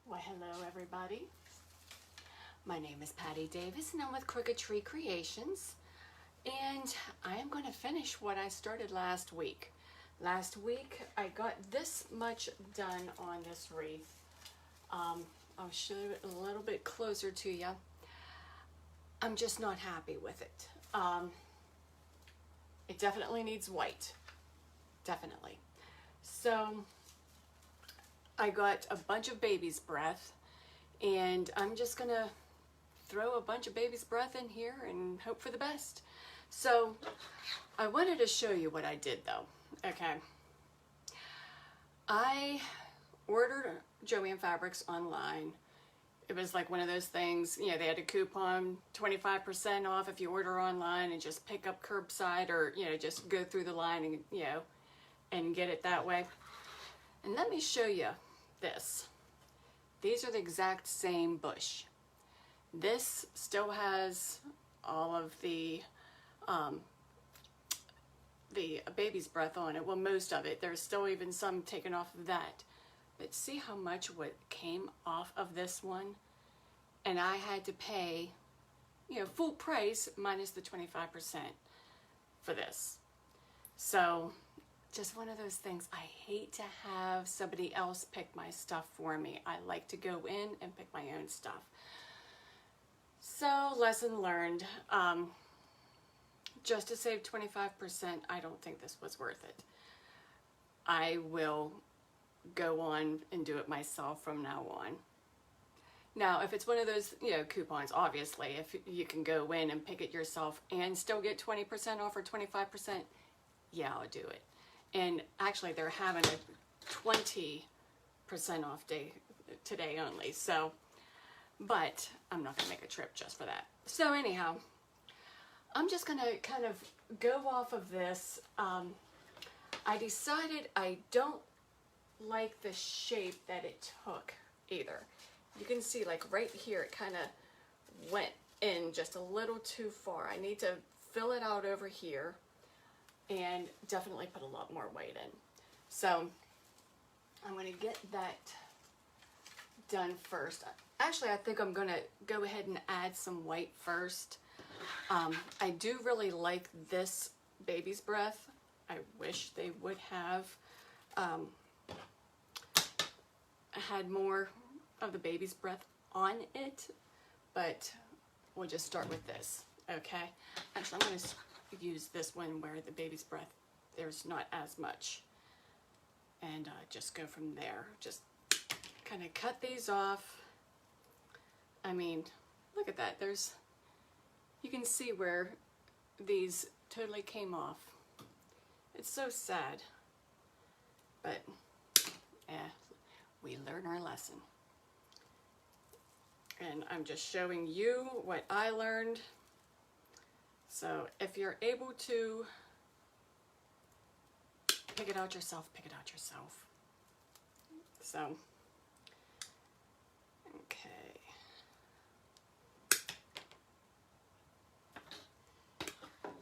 Why, hello everybody. My name is Patty Davis and I'm with Crooked Tree Creations, and I am going to finish what I started last week. Last week I got this much done on this wreath. I'll show it a little bit closer to you. I'm just not happy with it. It definitely needs white, definitely. So I got a bunch of baby's breath, and I'm just gonna throw a bunch of baby's breath in here and hope for the best. So I wanted to show you what I did though. Okay, I ordered Joanne Fabrics online. It was like one of those things, you know, they had a coupon, 25% off if you order online and just pick up curbside, or, you know, just go through the line and, you know, and get it that way. And let me show you this. These are the exact same bush. This still has all of the baby's breath on it. Well, most of it. There's still even some taken off of that. But see how much what came off of this one? And I had to pay, you know, full price minus the 25% for this. So just one of those things. I hate to have somebody else pick my stuff for me. I like to go in and pick my own stuff. So lesson learned. Just to save 25%, I don't think this was worth it. I will go on and do it myself from now on. Now, if it's one of those, you know, coupons, obviously, if you can go in and pick it yourself and still get 20% off or 25%, yeah, I'll do it. And actually, they're having a 20% off day today only. So, but I'm not gonna make a trip just for that. So anyhow, I'm just gonna kind of go off of this. I decided I don't like the shape that it took either. You can see, like right here, it kind of went in just a little too far. I need to fill it out over here and definitely put a lot more white in. So I'm going to get that done first. Actually, I think I'm going to go ahead and add some white first. I do really like this baby's breath. I wish they would have had more of the baby's breath on it, but we'll just start with this. Okay, actually I'm going to use this one where the baby's breath, there's not as much, and just go from there. Just kind of cut these off. I mean, look at that. You can see where these totally came off. It's so sad, but we learn our lesson. And I'm just showing you what I learned. So if you're able to pick it out yourself, pick it out yourself. So, okay.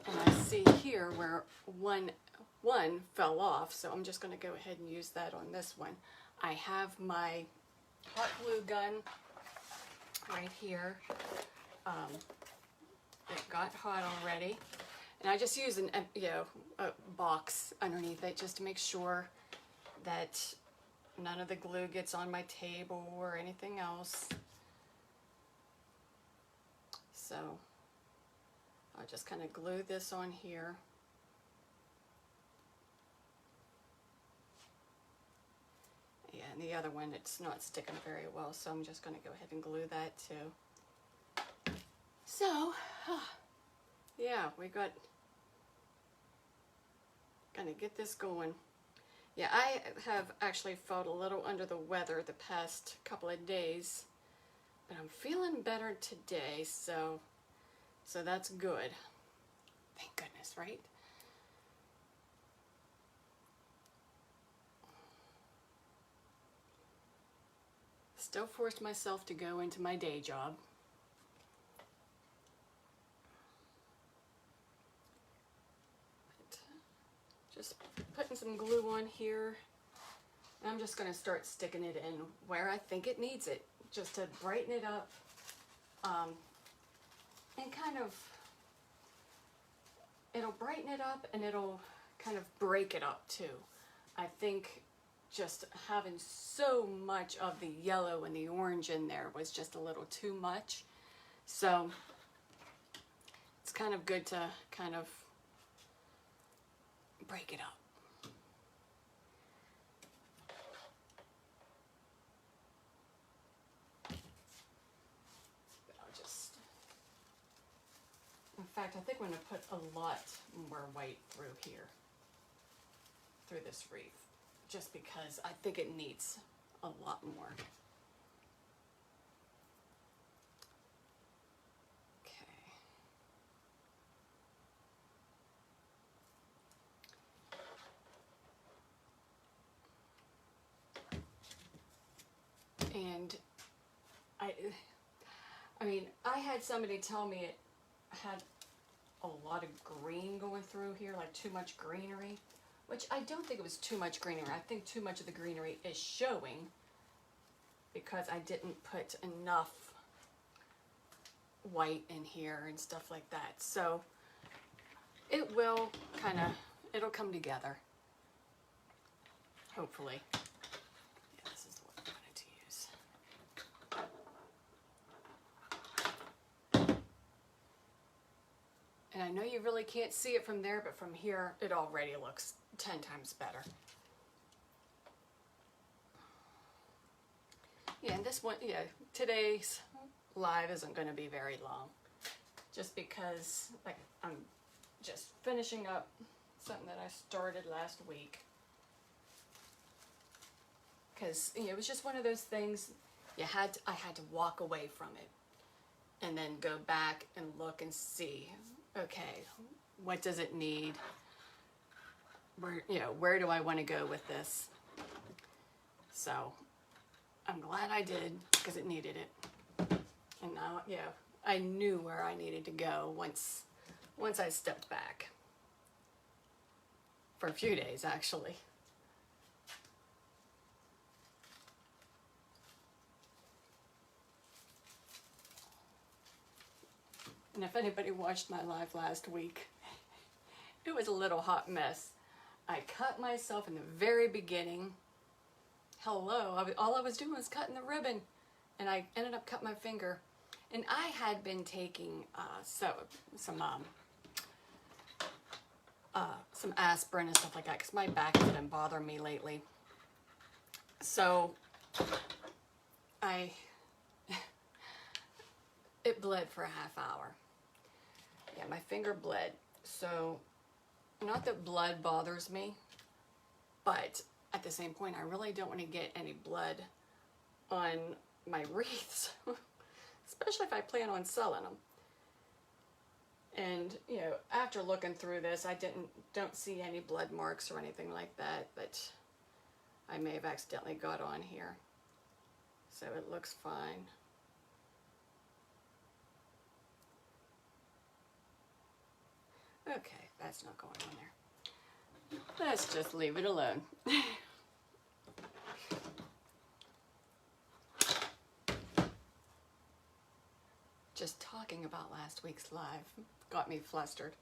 And I see here where one fell off, so I'm just going to go ahead and use that on this one. I have my hot glue gun right here. It got hot already, and I just use a box underneath it just to make sure that none of the glue gets on my table or anything else. So I'll just kind of glue this on here. Yeah, and the other one, it's not sticking very well, so I'm just going to go ahead and glue that too. So, yeah, we got, gonna get this going. Yeah, I have actually felt a little under the weather the past couple of days, but I'm feeling better today, so that's good. Thank goodness, right? Still forced myself to go into my day job. But just putting some glue on here And I'm just going to start sticking it in where I think it needs it, just to brighten it up, and kind of, it'll brighten it up and it'll kind of break it up too. I think just having so much of the yellow and the orange in there was just a little too much. So it's kind of good to kind of break it up. But I'll just, in fact, I think I'm going to put a lot more white through here, through this wreath, just because I think it needs a lot more. And I mean, I had somebody tell me it had a lot of green going through here, like too much greenery, which I don't think it was too much greenery. I think too much of the greenery is showing because I didn't put enough white in here and stuff like that. So it will kind of, it'll come together, hopefully. And I know you really can't see it from there, but from here, it already looks 10 times better. Yeah, and this one, yeah, today's live isn't going to be very long. Just because, like, I'm just finishing up something that I started last week. Because, you know, it was just one of those things, I had to walk away from it. And then go back and look and see, okay, what does it need? Where do I want to go with this? So I'm glad I did, because it needed it. And now, I knew where I needed to go once I stepped back. For a few days, actually. And if anybody watched my live last week, it was a little hot mess. I cut myself in the very beginning. Hello, all I was doing was cutting the ribbon, and I ended up cutting my finger. And I had been taking some aspirin and stuff like that, because my back has been bothering me lately. So it bled for a half hour. Yeah, my finger bled. So, not that blood bothers me, but at the same point, I really don't want to get any blood on my wreaths, especially if I plan on selling them. And, after looking through this, I don't see any blood marks or anything like that, but I may have accidentally got on here. So it looks fine. Okay, that's not going on there. Let's just leave it alone. Just talking about last week's live got me flustered.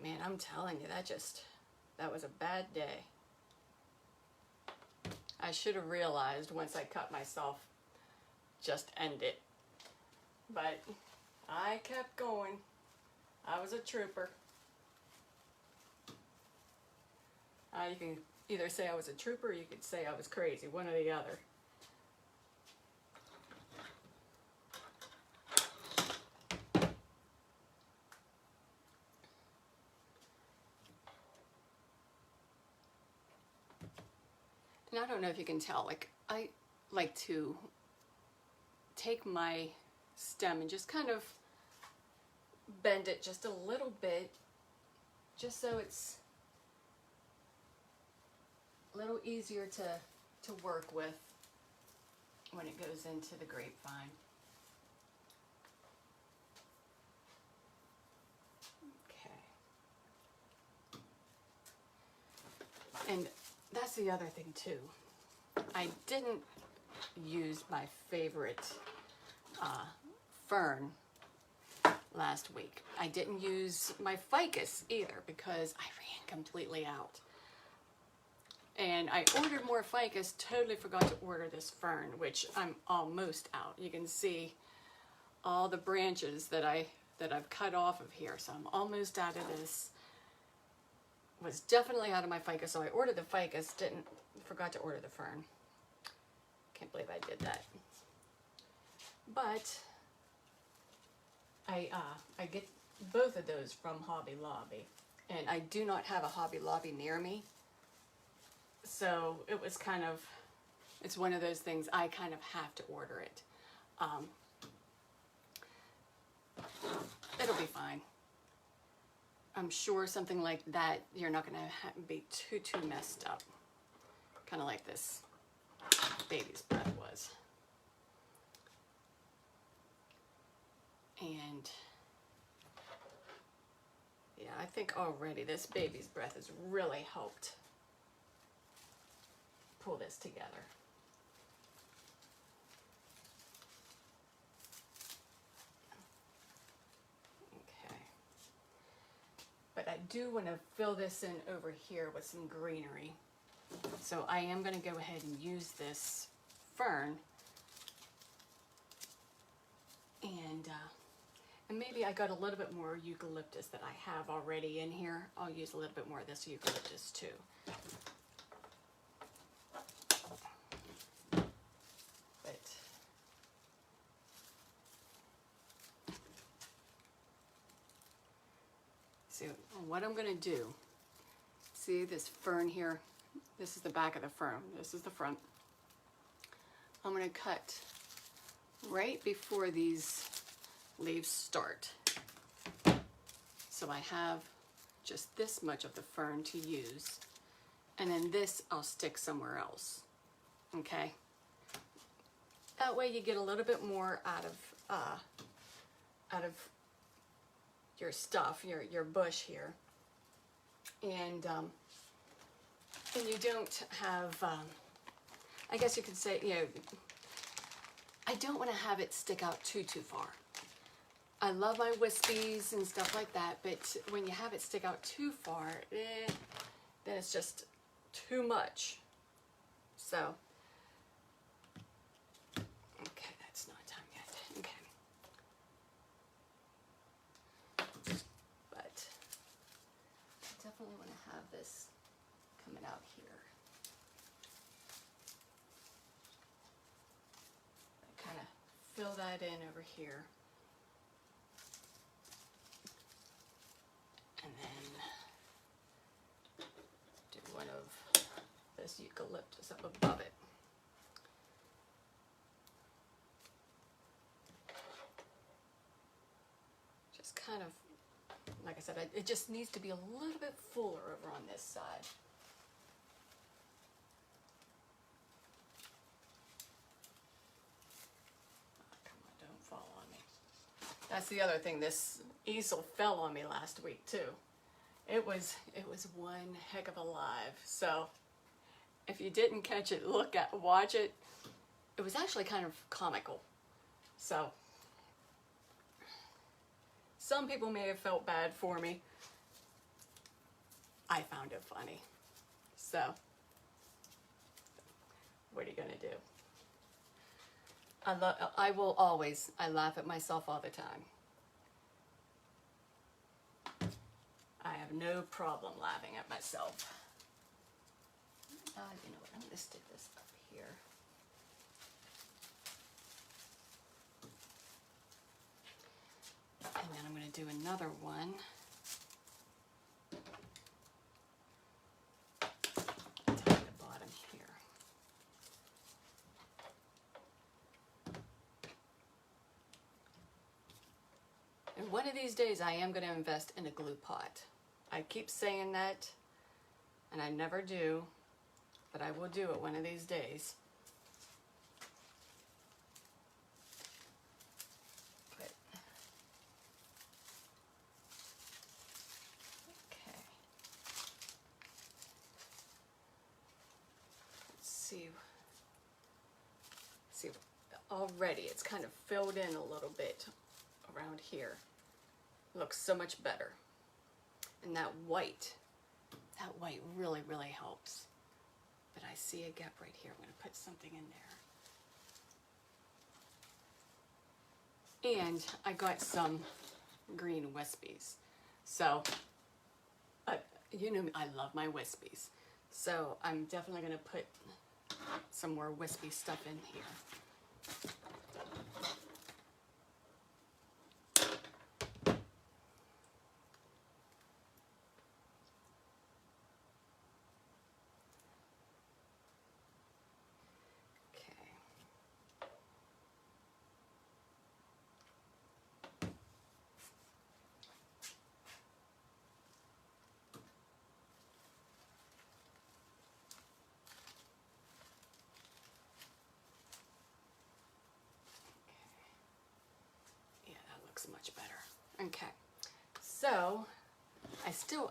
Man, I'm telling you, that was a bad day. I should have realized once I cut myself, just end it. But I kept going. I was a trooper. You can either say I was a trooper or you could say I was crazy, one or the other. And I don't know if you can tell, like, I like to take my stem and just kind of bend it just a little bit, just so it's a little easier to work with when it goes into the grapevine. Okay. And that's the other thing too. I didn't use my favorite fern last week. I didn't use my ficus either because I ran completely out. And I ordered more ficus, totally forgot to order this fern, which I'm almost out. You can see all the branches that I've cut off of here, so I'm almost out of this. Was definitely out of my ficus, so I ordered the ficus, forgot to order the fern. Can't believe I did that. But I get both of those from Hobby Lobby, and I do not have a Hobby Lobby near me. So it was kind of, it's one of those things I kind of have to order it. It'll be fine. I'm sure something like that, you're not going to be too messed up. Kind of like this baby's breath was. And yeah, I think already this baby's breath has really helped pull this together. Okay. But I do want to fill this in over here with some greenery. So I am going to go ahead and use this fern. And maybe I got a little bit more eucalyptus that I have already in here. I'll use a little bit more of this eucalyptus too. So what I'm going to do, see this fern here? This is the back of the fern. This is the front. I'm going to cut right before these leaves start. So I have just this much of the fern to use. And then this I'll stick somewhere else. Okay? That way you get a little bit more out of your stuff, your bush here, and you don't have, I guess you could say, you know, I don't want to have it stick out too far. I love my wispies and stuff like that, but when you have it stick out too far, then it's just too much. So, okay, that's not time yet. Okay. But I definitely want to have this coming out here. I kind of fill that in over here. And then do one of this eucalyptus up above it. Just kind of, like I said, it just needs to be a little bit fuller over on this side. Oh, come on, don't fall on me. That's the other thing, this easel fell on me last week too. It was one heck of a live. So if you didn't catch it, watch it. It was actually kind of comical. So some people may have felt bad for me. I found it funny. So what are you gonna do? I laugh at myself all the time. I have no problem laughing at myself. You know what, I'm gonna stick this up here. And then I'm going to do another one. Down at the bottom here. And one of these days I am going to invest in a glue pot. I keep saying that, and I never do, but I will do it one of these days. See, See, already it's kind of filled in a little bit around here. Looks so much better. And that white really, really helps. But I see a gap right here. I'm going to put something in there. And I got some green wispies. So, you know me, I love my wispies. So I'm definitely going to put some more wispy stuff in here. Much better. Okay, so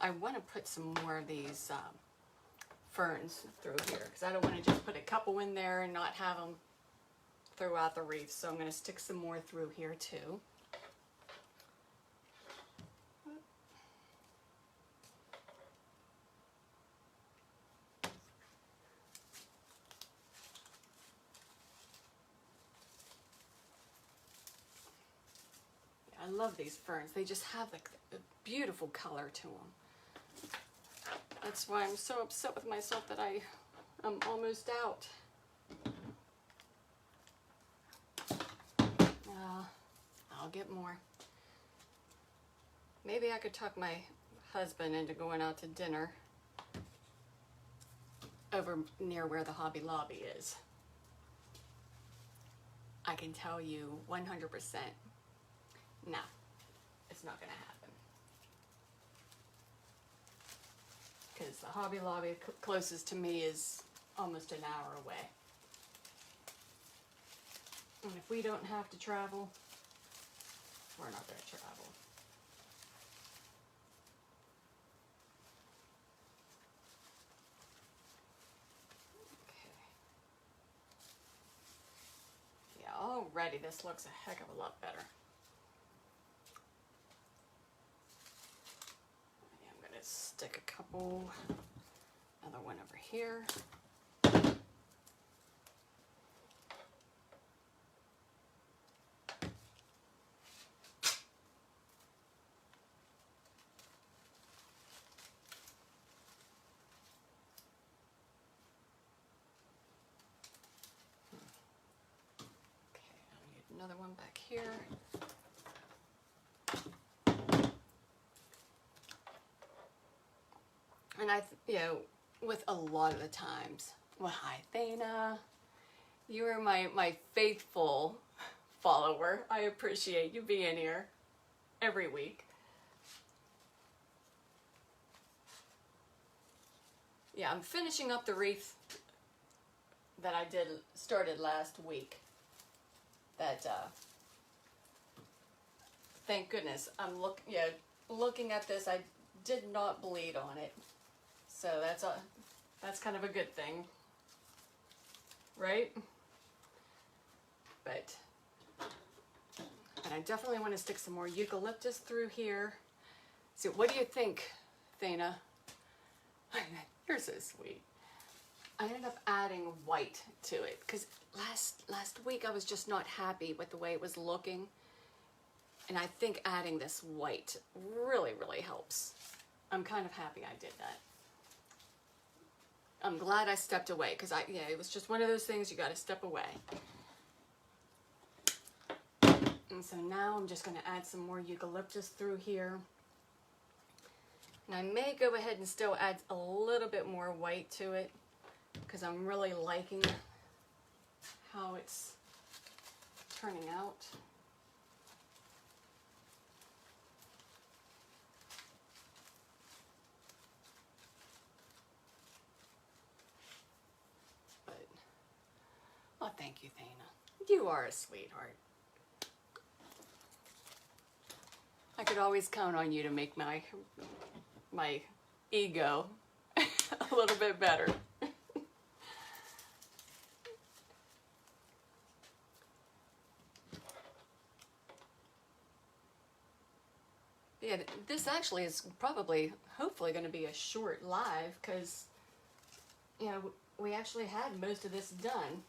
I want to put some more of these ferns through here because I don't want to just put a couple in there and not have them throughout the wreath. So I'm going to stick some more through here too. I love these ferns. They just have like a beautiful color to them. That's why I'm so upset with myself that I'm almost out. I'll get more. Maybe I could talk my husband into going out to dinner over near where the Hobby Lobby is. I can tell you 100%. No, it's not going to happen. Because the Hobby Lobby closest to me is almost an hour away. And if we don't have to travel, we're not going to travel. Okay. Yeah, already this looks a heck of a lot better. Stick a couple, another one over here. Okay, I'll need another one back here. And with a lot of the times, well, hi, Thana. You are my faithful follower. I appreciate you being here every week. Yeah, I'm finishing up the wreath that I started last week. That, thank goodness, I'm looking at this, I did not bleed on it. So that's kind of a good thing, right? But I definitely want to stick some more eucalyptus through here. So what do you think, Thana? You're so sweet. I ended up adding white to it because last week I was just not happy with the way it was looking. And I think adding this white really, really helps. I'm kind of happy I did that. I'm glad I stepped away because it was just one of those things you got to step away. And so now I'm just going to add some more eucalyptus through here. And I may go ahead and still add a little bit more white to it because I'm really liking how it's turning out. Oh, thank you, Thana. You are a sweetheart. I could always count on you to make my ego a little bit better. Yeah, this actually is probably, hopefully going to be a short live because, you know, we actually had most of this done.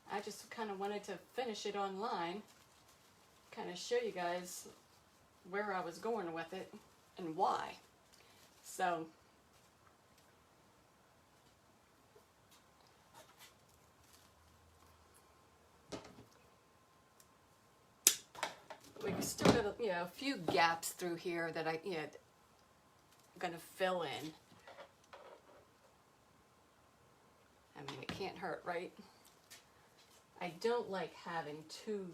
I just kind of wanted to finish it online, kind of show you guys where I was going with it and why. So, we still got a, a few gaps through here that I'm gonna fill in. I mean, it can't hurt, right? I don't like having too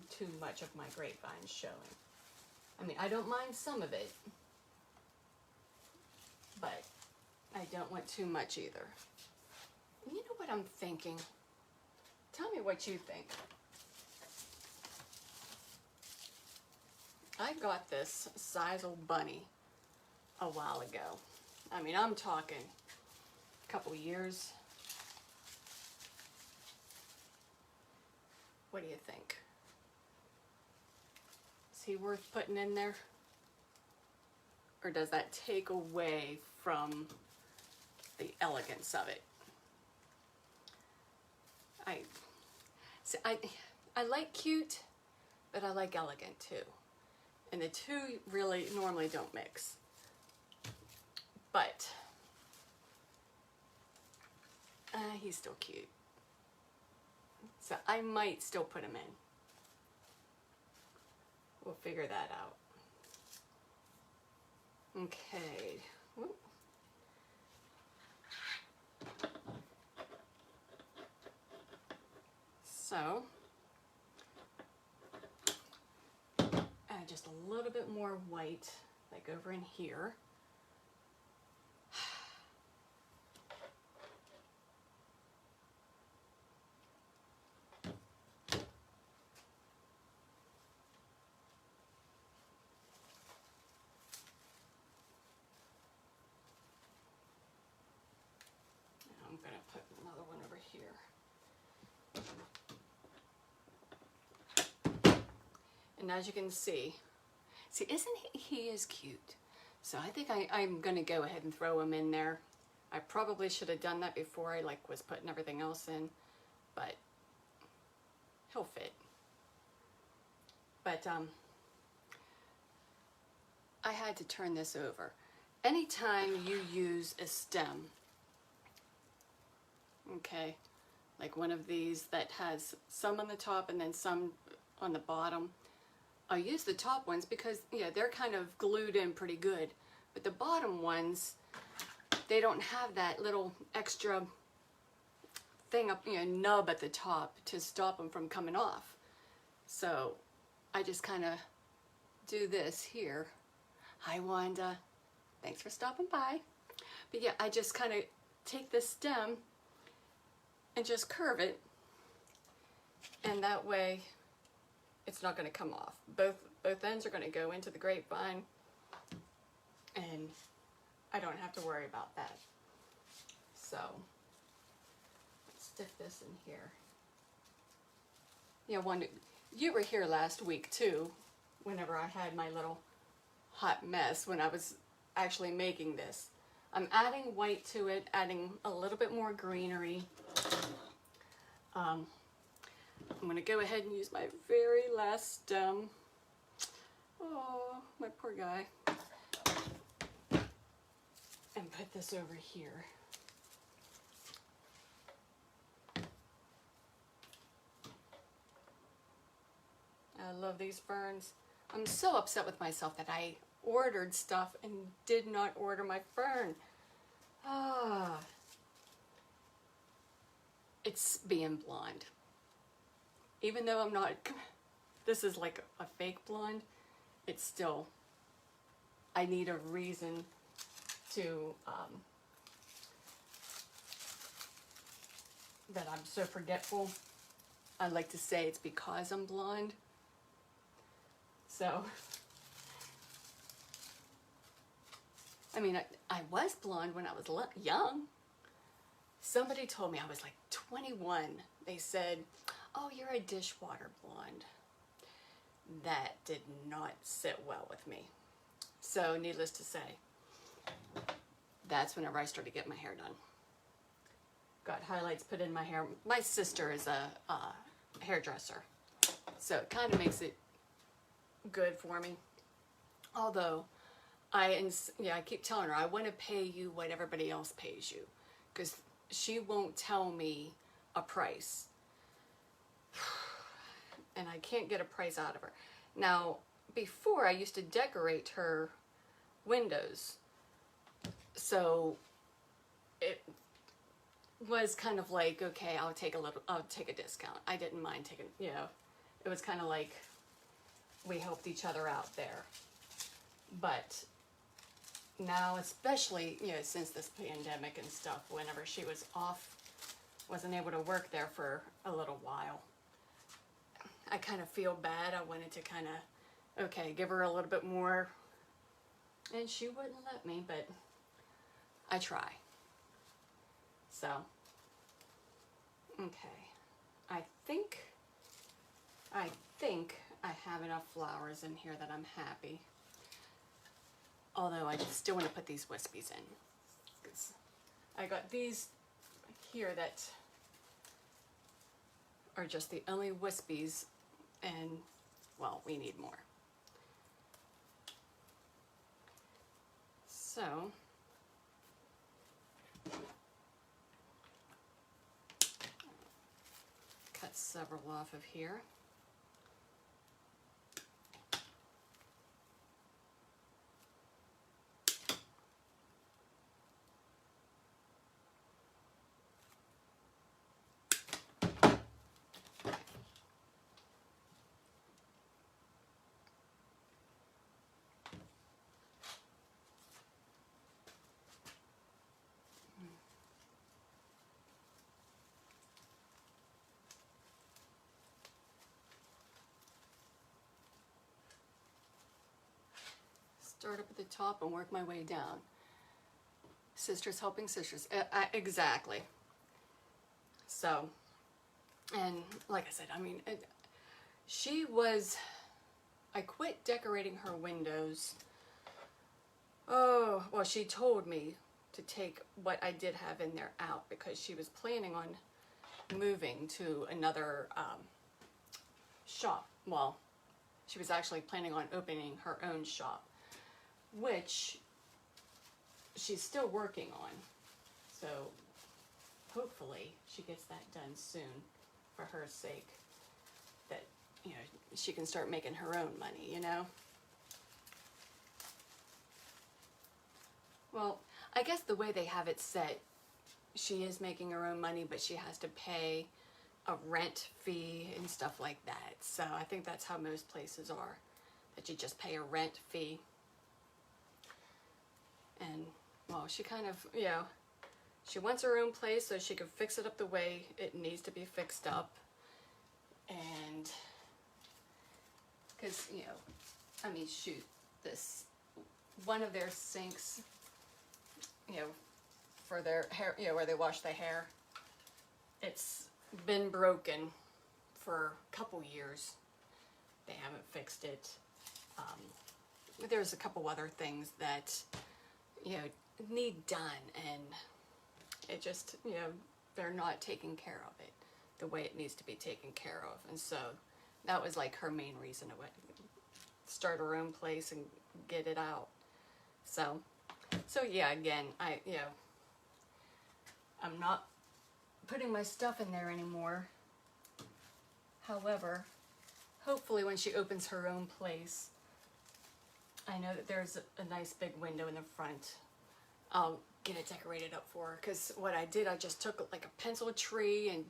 much of my grapevine showing. I mean, I don't mind some of it, but I don't want too much either. And you know what I'm thinking? Tell me what you think. I got this Sisal bunny a while ago. I mean, I'm talking a couple years. What do you think? Is he worth putting in there? Or does that take away from the elegance of it? I like cute, but I like elegant too. And the two really normally don't mix. But he's still cute. So I might still put him in. We'll figure that out. Okay. Whoop. So, add just a little bit more white, like over in here. I'm going to put another one over here. And as you can see, isn't he is cute. So I think I'm going to go ahead and throw him in there. I probably should have done that before I was putting everything else in, but he'll fit. But I had to turn this over. Anytime you use a stem, okay, like one of these that has some on the top and then some on the bottom, I'll use the top ones because they're kind of glued in pretty good, but the bottom ones, they don't have that little extra thing up, nub at the top to stop them from coming off. So I just kind of do this here. Hi Wanda, thanks for stopping by. But yeah, I just kind of take the stem and just curve it, and that way it's not going to come off. Both ends are going to go into the grapevine, and I don't have to worry about that. So let's stick this in here. Yeah, Wanda, you were here last week too, whenever I had my little hot mess when I was actually making this. I'm adding white to it, adding a little bit more greenery. I'm going to go ahead and use my very last stem. Oh, my poor guy. And put this over here. I love these ferns. I'm so upset with myself that I ordered stuff and did not order my fern. It's being blonde. Even though I'm not, this is like a fake blonde, it's still, I need a reason to, that I'm so forgetful. I like to say it's because I'm blonde. So, I mean, I was blonde when I was young. Somebody told me I was like 21. They said, oh, you're a dishwater blonde. That did not sit well with me. So needless to say, that's whenever I started getting my hair done. Got highlights put in my hair. My sister is a hairdresser, so it kind of makes it good for me. Although I keep telling her I want to pay you what everybody else pays you, because she won't tell me a price, and I can't get a price out of her. Now, before I used to decorate her windows, so it was kind of like, okay, I'll take a discount. I didn't mind taking, it was kind of like we helped each other out there. But now, especially, since this pandemic and stuff, whenever she was off, wasn't able to work there for a little while, I kind of feel bad. I wanted to kind of, okay, give her a little bit more, and she wouldn't let me, but I try. So, okay, I think I have enough flowers in here that I'm happy. Although I still want to put these wispies in, because I got these here that are just the only wispies, and well, we need more. So cut several off of here. Start up at the top and work my way down. Sisters helping sisters. Exactly. So, and like I said, I mean, I quit decorating her windows. Oh, well, she told me to take what I did have in there out, because she was planning on moving to another shop. Well, she was actually planning on opening her own shop, which she's still working on. So hopefully she gets that done soon, for her sake, that she can start making her own money, Well, I guess the way they have it set, she is making her own money, but she has to pay a rent fee and stuff like that. So I think that's how most places are, that you just pay a rent fee. And, well, she kind of, she wants her own place so she can fix it up the way it needs to be fixed up. And, because, I mean, shoot, one of their sinks, for their hair, where they wash their hair, it's been broken for a couple years. They haven't fixed it. There's a couple other things that need done, and it just, they're not taking care of it the way it needs to be taken care of. And so that was like her main reason to start her own place and get it out. So yeah, again, I'm not putting my stuff in there anymore. However, hopefully when she opens her own place, I know that there's a nice big window in the front. I'll get it decorated up for her, because what I did, I just took like a pencil tree and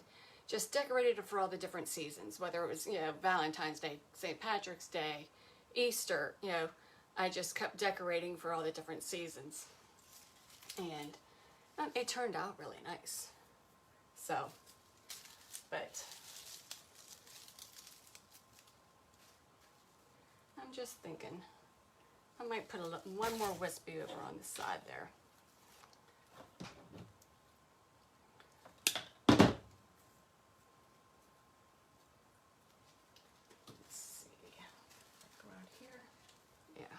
just decorated it for all the different seasons, whether it was, Valentine's Day, St. Patrick's Day, Easter, I just kept decorating for all the different seasons. And it turned out really nice. So, but I'm just thinking I might put one more wispy over on the side there. Let's see. Go around here. Yeah.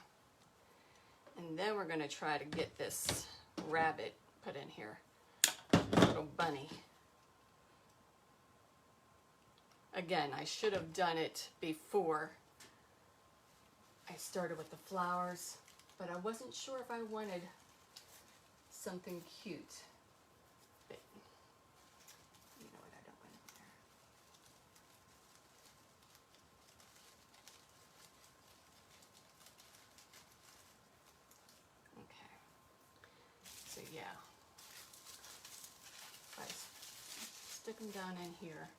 then we're going to try to get this rabbit put in here, little bunny. Again, I should have done it before I started with the flowers, but I wasn't sure if I wanted something cute. But you know what, I don't want it there. Okay. So yeah, if I stick them down in here,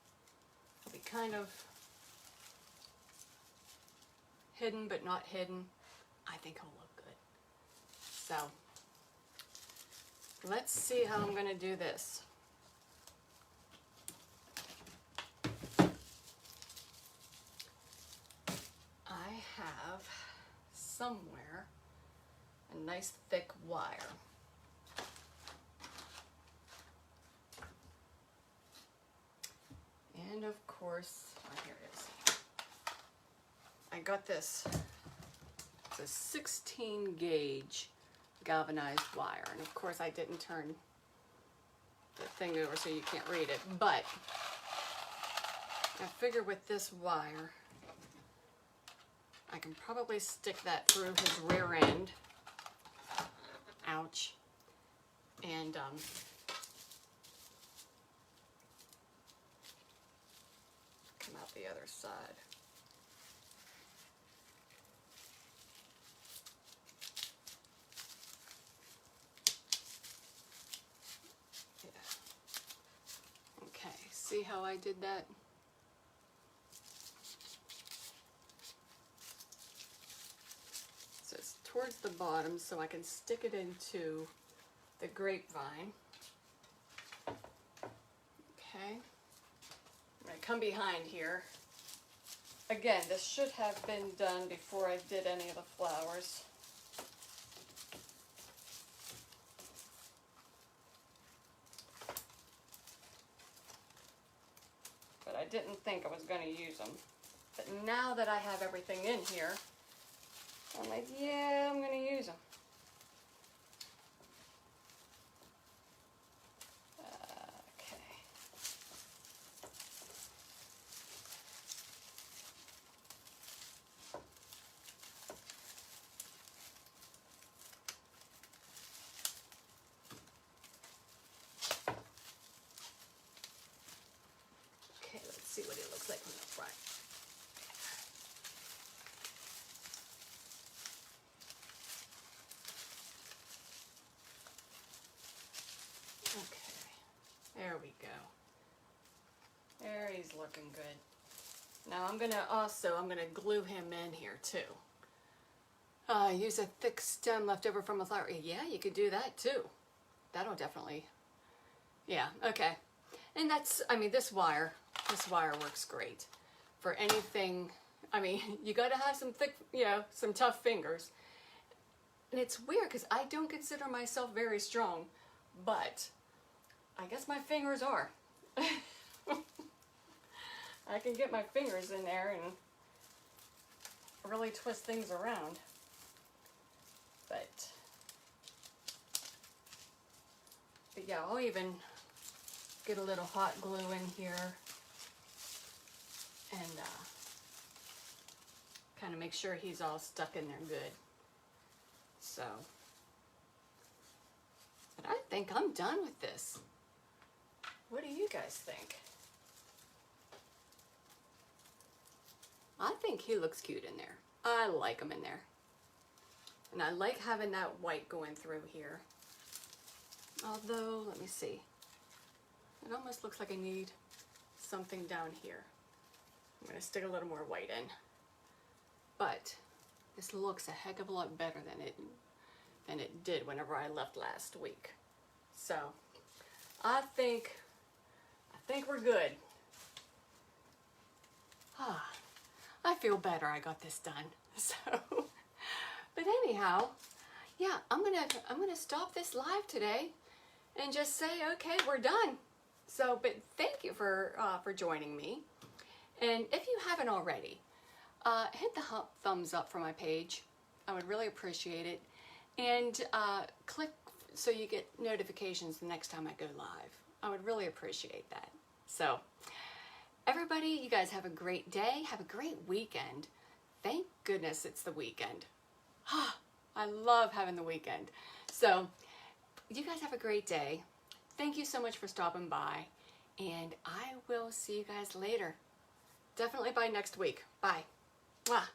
it'll be kind of hidden but not hidden. I think it'll look good. So let's see how I'm going to do this. I have somewhere a nice thick wire. And of course, oh, here it is. I got this. It's a 16 gauge galvanized wire. And of course I didn't turn the thing over so you can't read it. But I figure with this wire, I can probably stick that through his rear end. Ouch. And come out the other side. Yeah. Okay, see how I did that? So it's towards the bottom so I can stick it into the grapevine. Okay. I'm going to come behind here. Again, this should have been done before I did any of the flowers. But I didn't think I was going to use them. But now that I have everything in here, I'm like, yeah, I'm going to use them. See what it looks like from the front. Okay, there we go. There, he's looking good. Now I'm gonna glue him in here too. Use a thick stem left over from a flower. Yeah, you could do that too. That'll definitely, yeah, okay. And that's, I mean, this wire works great for anything. I mean, you got to have some thick, you know, some tough fingers. And it's weird because I don't consider myself very strong, but I guess my fingers are. I can get my fingers in there and really twist things around. But yeah, I'll even get a little hot glue in here and kind of make sure he's all stuck in there good. So, but I think I'm done with this. What do you guys think? I think he looks cute in there. I like him in there. And I like having that white going through here. Although, let me see. It almost looks like I need something down here. I'm going to stick a little more white in. But this looks a heck of a lot better than it did whenever I left last week. So I think we're good. I feel better I got this done. So, but anyhow, yeah, I'm gonna stop this live today and just say, okay, we're done. So, but thank you for joining me. And if you haven't already, hit the thumbs up for my page. I would really appreciate it. And click so you get notifications the next time I go live. I would really appreciate that. So, everybody, you guys have a great day. Have a great weekend. Thank goodness it's the weekend. I love having the weekend. So, you guys have a great day. Thank you so much for stopping by. And I will see you guys later. Definitely by next week. Bye. Mwah.